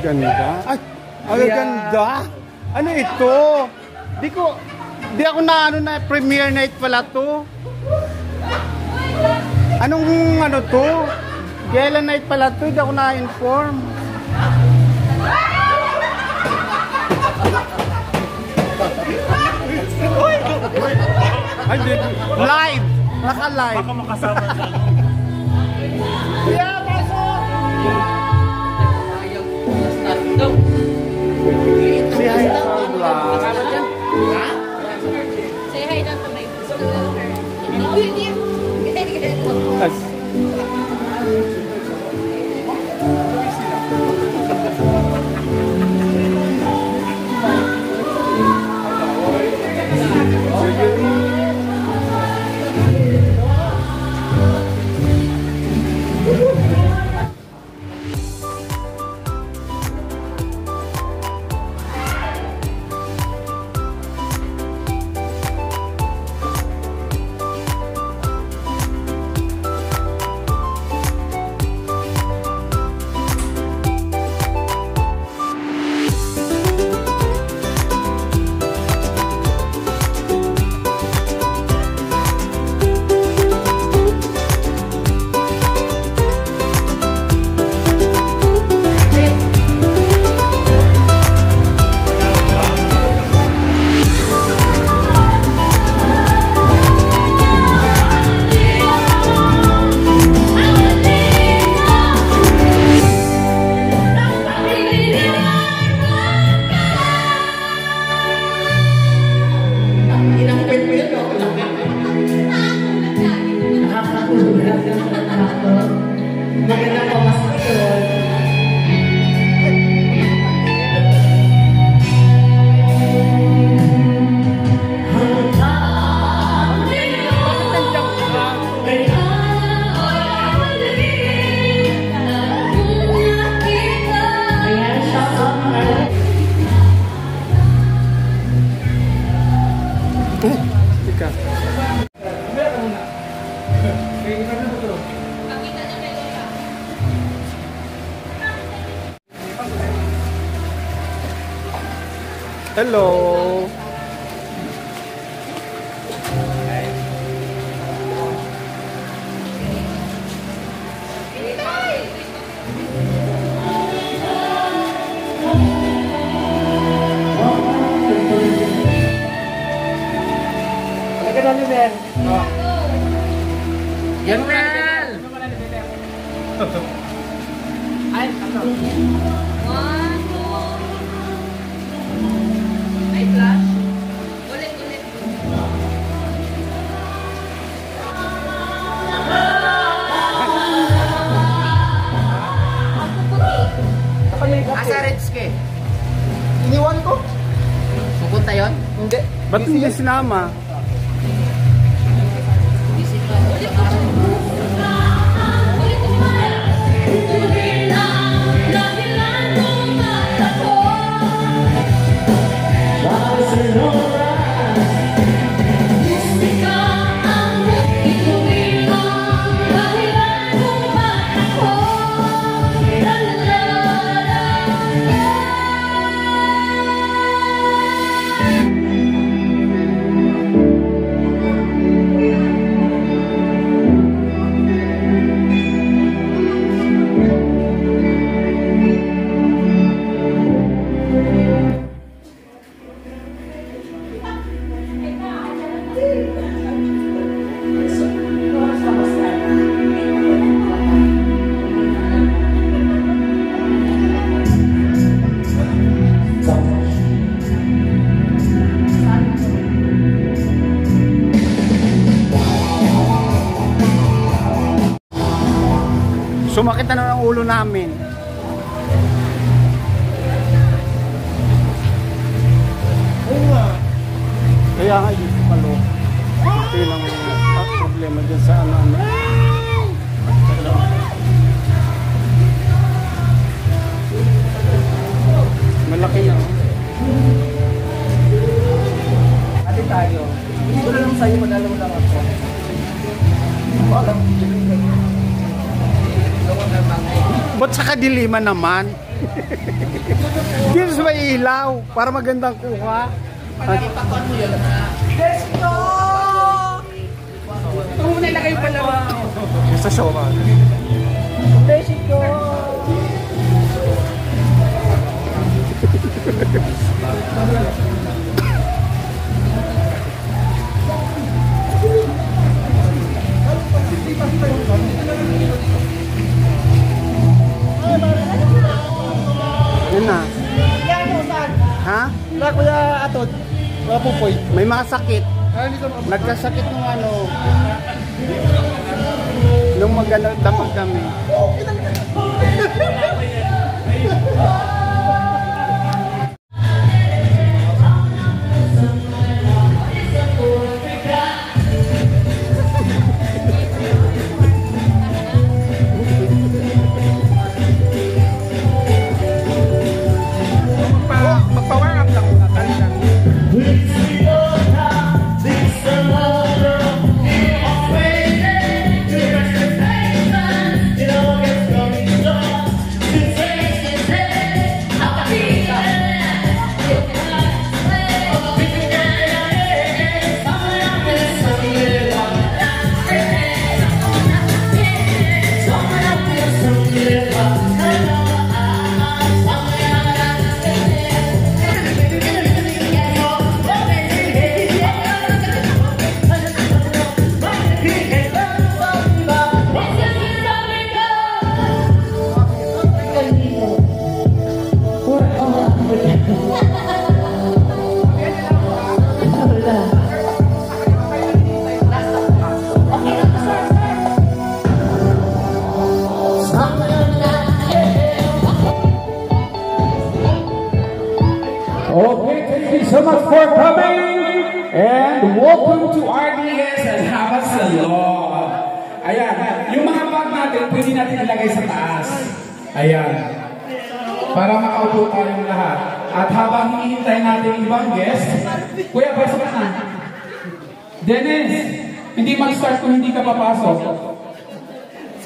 Ganda. Ay, ang ganda. Ano ito? Di ako na ano na premiere night pala to. Anong ano to? Gala night pala to. Di ako na-inform. Ay, live! Naka-live. Baka makasama sa ano. Yeah, pasok! Say hi to our vlog. Say hi down to my sister. Hello. Halika na, Lubel. Yan, Mel! Ay, ano? Ay, flash. Ulit. Asa Redske? Iniwan ko. Pupunta yun? Hindi. Ba't hindi sinama? Sumakit na ng ulo namin. Kaya nga yung palo. Ito yung problema dyan sa ano. Malaki na. Ate tayo. Hindi ko na lang sa'yo, manalaw lang ako. Alam ko yun. Ba't sa kadiliman naman? Dito sa may ilaw, para magandang kuha. Pagkipakuan mo yun. Let's go! Ito muna ilagay yung palawa. Sa show ka. Let's go! Yan na. Yan mo, saan? Ha? Na, Kuya Atod. Kuya Pupoy. May mga sakit. Dito mo. Nagkasakit nung ano. Nung damag kami. Mag-power up lang muna. Tali lang. Okay, thank you so much for coming and welcome to RDS and have a salon. Ayan, yung mga bag natin, pwede natin ilagay sa taas. Ayan, para makaupo tayong lahat. At habang hinihintay natin ibang guest, Kuya, pasok na. Dennis, hindi mag-start kung hindi ka papasok.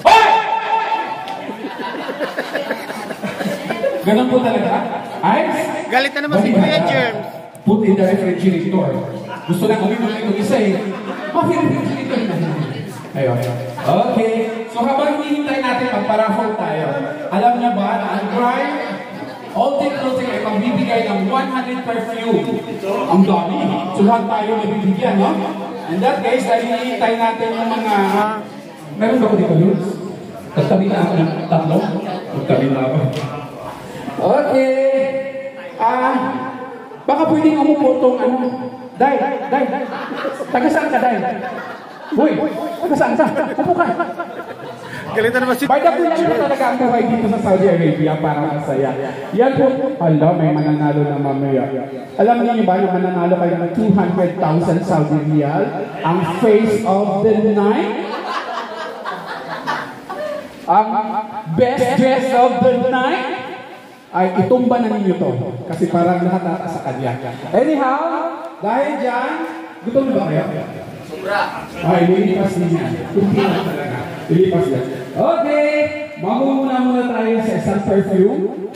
Hoy! Ganun po talaga. Ayos. Galit na naman si Kuya Germs. Put in the refrigerator. Gusto na uminom itong isa eh. Refrigerator na. Ayun. Okay. So habang hinihintay natin, magparafol tayo. Alam niya ba na ang Drive Ultimate Clothing ay magbibigay ng 100 perfume. Ang dami. Suhan tayo mabibigyan, no? And that guys, dahil hinihintay natin yung mga... Meron ba ko dito, Luz? Tagtabi na ako ng tatlo? Tagtabi na ako. Okay. Baka pwedeng umupo itong ano. Day. Taga saan ka, Day? Uy, taga saan ka? Upo ka. Galit na naman si... By the way, lang na talaga ang kaway dito sa Saudi Arabia para masaya. Yan po, hala, may mananalo na mamaya. Alam niyo ba yung mananalo kayo ng 200,000 Saudi Riyal? Ang face of the night? Ang best dress of the night? Ay itumba na ninyo to. Kasi parang lahat nata sa kanya. Anyhow, dahil dyan, gutom ba kayo? Sobra. Ay, lilipas din yan. Kunti na talaga. Lilipas yan. Okay, muna tayo sa isang perfume.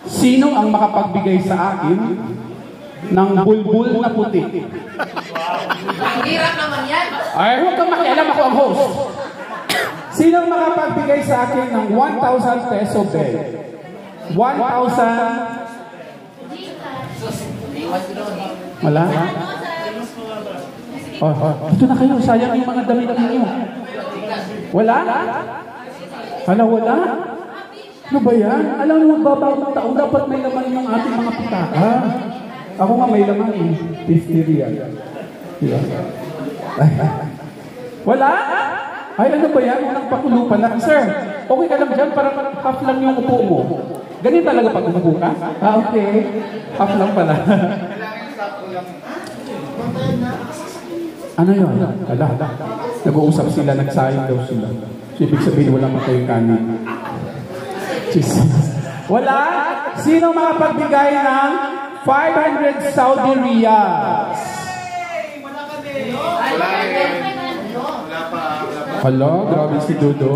Sino ang makapagbigay sa akin ng bulbul na puti? Ang hirap naman yan. Ay, huwag kang makialam, ako ang host. Sino ang makapagbigay sa akin ng 1,000 peso bag? 1,000. Wala? Dito na kayo. Sayang yung mga damit ninyo. Wala? Wala? Ano ba yan? Alam mo, magbabawang taon, dapat may laman yung ating mga pitaka. Ako nga may laman eh. 50 riyal. Diba? Wala? Ay, ano ba yan? Unang pakulo pa lang. Sir, okay ka lang dyan para half lang yung upo mo. Ganyan talaga pag umupo ka? Okay. Half lang pala. Ano yun? Ala. Nag-uusap sila, nagsayang daw sila. So, ibig sabihin, wala pa kayong kanin. Wala? Sino makapagbigay ng 500 Saudi Riyals? Wala pa. Hala, grabe si Dodo.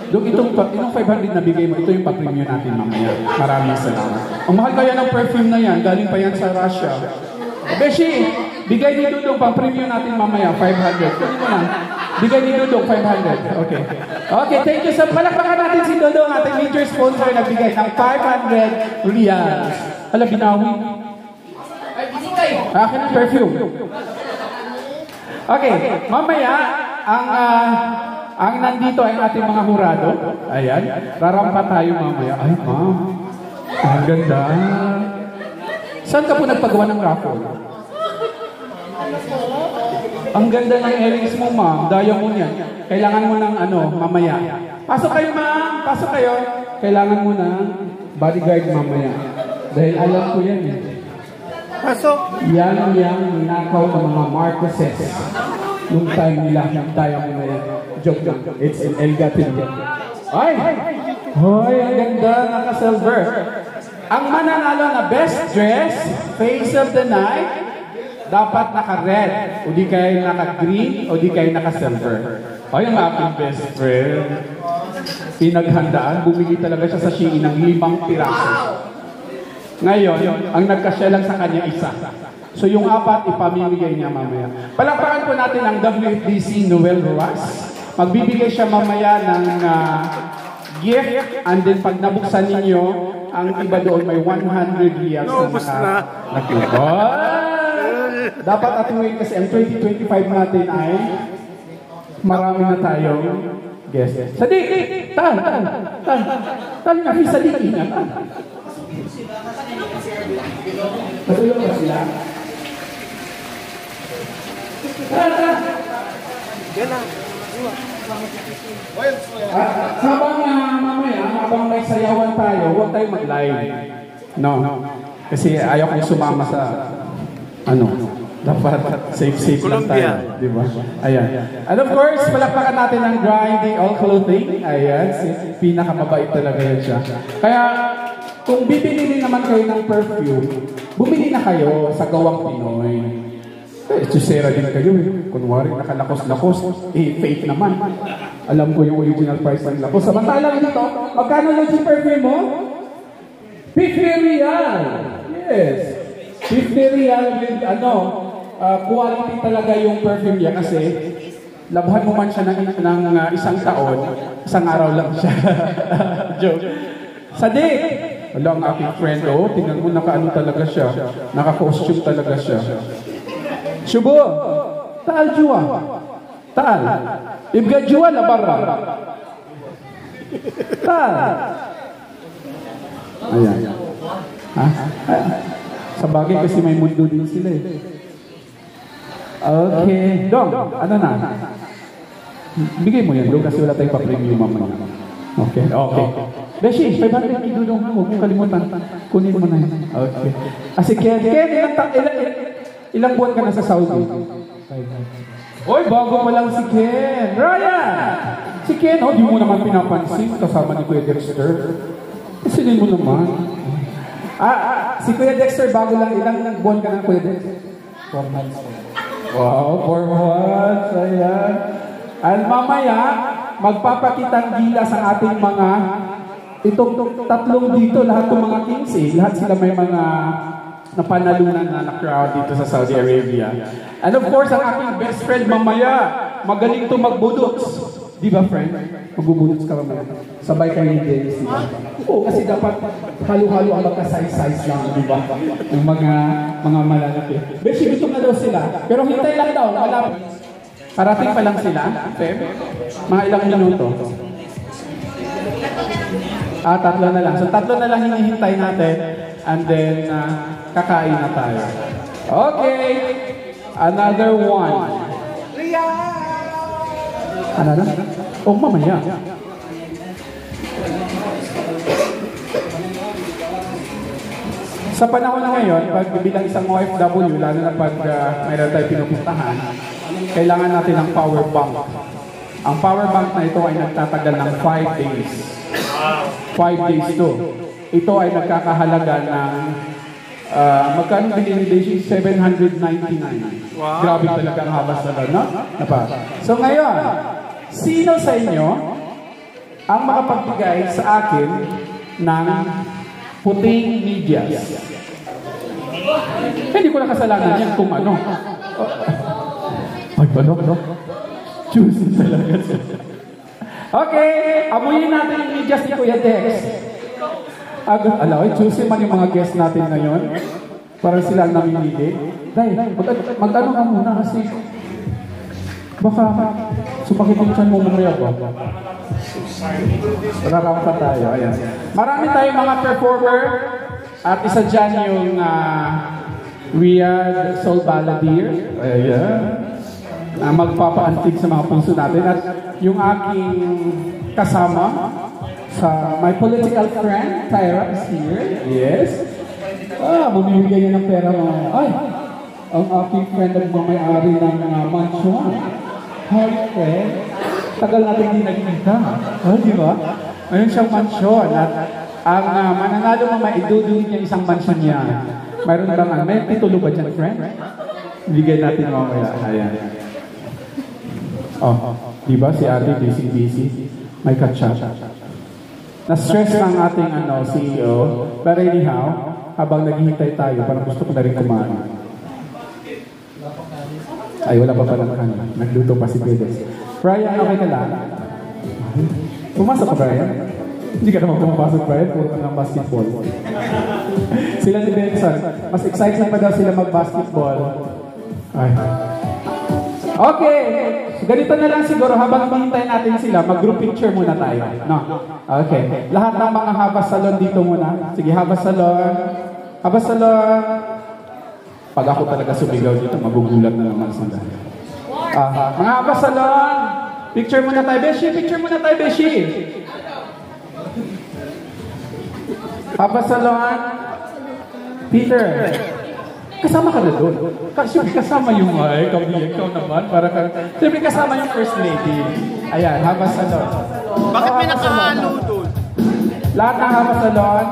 Dok, itong 500 na bigay mo, ito yung pa-premium natin mamaya. Maraming salamat. Ang mahal kaya ng perfume na yan, galing pa yan sa Russia. Beshi, bigay ni Dudong pang-premium natin mamaya, 500. Kunin mo lang. Bigay ni Dudong 500. Okay. Okay, thank you. Palakpakan natin si Dudong, ating major sponsor na bigay ng 500 reals. Hala, binawi. Ay, bisikay. Akin ang perfume. Okay, mamaya, ang nandito ay ating mga hurado. Ayan, rarampa tayo mamaya. Ay, ma'am. Ang ganda. Saan ka po nagpagawa ng raffle? Ang ganda ng earrings mo, ma'am. Diamond yan. Kailangan mo ng mamaya. Pasok kayo, ma'am. Pasok kayo. Kailangan mo ng bodyguard mamaya. Dahil alam ko yan eh. Pasok. Yan yung nakaw ng mga Marcoses. Nung time nila, yung diamond na yan. Joke. It's in El Gatin. Ay! Hoy, ang ganda. Naka-silver. Ang mananalo na best dress, face of the night, dapat naka-red, o di kayo naka-green, o di kayo naka-silver. Ay, ang aking best friend. Pinaghandaan, bumili talaga siya sa Shein ng 5 piraso. Ngayon, ang nagkasya lang sa kanya isa. So yung 4, ipamimigay niya mamaya. Palakpakan po natin ang WFDC Noel Roas. Magbibigay siya mamaya ng gift, and then pag nabuksan ninyo, ang iba doon may 100 reals na nakikita. Dapat atuloy kasi ang 2025 natin ay marami na tayong guests. Sadi! Tan nga, sadi na. Patulong ba sila? Habang may sayawan tayo, huwag tayo mag-live. No. Kasi ayaw kong sumama sa dapat safe lang tayo. Diba? Ayan. And of course, palakpakan natin ang Grinding All Clothing. Ayan. Pinakamabait talaga yan siya. Kaya, kung bibili naman kayo ng perfume, bumili na kayo sa Gawang Pinoy. Chusera din kayo eh. Kunwari, nakalakos-lakos. Fake naman. Alam ko yung original price ng lakos. Samantalang dito, magkano lang si perfume mo? 50 real! Yes! 50 real with quality talaga yung perfume niya kasi labhan mo man siya ng isang taon, isang araw lang siya. Joke. Sadiq! Wala ang aking friend, tingnan mo, naka-ano talaga siya. Naka-costume talaga siya. Shubo! Taal juwa. Taal. Ibga juwa na barra. Taal. Ayan. Ha? Sa bagay kasi may mundo din sila eh. Okay. Dong, ano na? Bigay mo yan, Dong, kasi wala tayong pa-premium mamaya. Okay. Beshi, 500 idudong mo. Huwag mo kalimutan. Kunin mo na yan. Okay. Kasi Ken, ilang buwan ka na sa Saudi? Oy, bago pa lang si Ken. Ryan! Si Ken, di mo naman pinapansin. Kasama ni Kuya Dexter. Kasi mo naman. Si Kuya Dexter, bago lang. Ilang buwan ka na, Kuya Dexter? 4 months. Wow, 4 months. Ayan. At mamaya, magpapakitang gilas ang ating mga itong tatlong dito, lahat ng mga kings eh. Lahat sila may mga napanalunan na crowd dito sa Saudi Arabia. And of course, ang aking best friend mamaya, magaling to magbudots. Di ba, friend? Magbubudots ka mamaya. Sabay kayo ni Dennis, di ba? Oo, kasi dapat halo-halo ang magka-size-size lang, di ba? Yung mga malalaki. Beshi, gusto na daw sila. Pero hintay lang daw, malapit. Parating pa lang sila, Feb. Mga ilang minuto. 3 na lang. So 3 na lang hinihintay natin. And then, kakain na tayo. Okay. Another one. Ano na? Oh, mamaya. Sa panahon na ngayon, pag bilang isang OFW, lalo na pag mayroon tayo pinupuntahan, kailangan natin ng power bank. Ang power bank na ito ay nagtatagal ng 5 days. 5 days to. Ito ay nagkakahalaga ng magkano bilhin ni 799. Wow. Grabe talaga ang habas na no? So ngayon, sino sa inyo ang makapagbigay sa akin ng puting medyas. Hindi ko na kasalanan yan kung ano. Ay, ano? Juicy talaga siya. Okay, amuyin natin yung medyas ni Kuya Dex. Juicy man yung mga guests natin ngayon. Parang sila ang namimili. Day, mag-ano ka muna kasi baka sumakit yung tiyan mo mamaya ba? Nakakapa tayo. Ayan. Marami tayong mga performer at isa dyan yung Riyadh Soul Balladeer. Ayan. Magpapaantig sa mga puso natin. At yung aking kasama sa my political friend, Tyra is here. Yes. Bumibigay niya ng pera mo. Ay, ang aking friend at may-ari ng mansion. Hi, friend. Tagal natin hindi nagkita. Di ba? Mayroon siyang mansion. At ang mananalo mo, maidudulog niya isang mansion niya. Mayroon bang may titulo ba dyan, friend? Bigay natin mamaya. Ayan. Di ba si ate busy? May katsa. Na-stress ng ating CEO. Pero anyhow, habang naghihintay tayo, parang gusto ko na rin kumain. Ay, wala pa palang kanin. Nagluto pa si Bedes. Brian, okay ka lang? Pumasok ka, Brian? Hindi ka naman pumapasok, Brian. Puro ka ng basketball. Sila ni Benson. Mas excited pa daw sila mag-basketball. Ay. Okay. So, ganito na lang siguro. Habang hintay natin sila, mag-group picture muna tayo. No? Okay. Lahat ng mga Habas Salon dito muna. Sige, Habas Salon. Habas Salon. Pag ako talaga sumigaw dito, magugulat na naman sila. Mga Habas Salon. Picture muna tayo, Beshi. Picture muna tayo, Beshi. Habas Salon. Peter. Kasama ka na doon. Siyempre kasama yung ikaw naman. Siyempre kasama yung First Lady. Ayan, Habas Salon. Bakit may nakahalo doon? Lahat ng Habas Salon.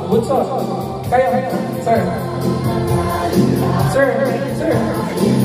Bunso, kayo, sir. Sir, sir.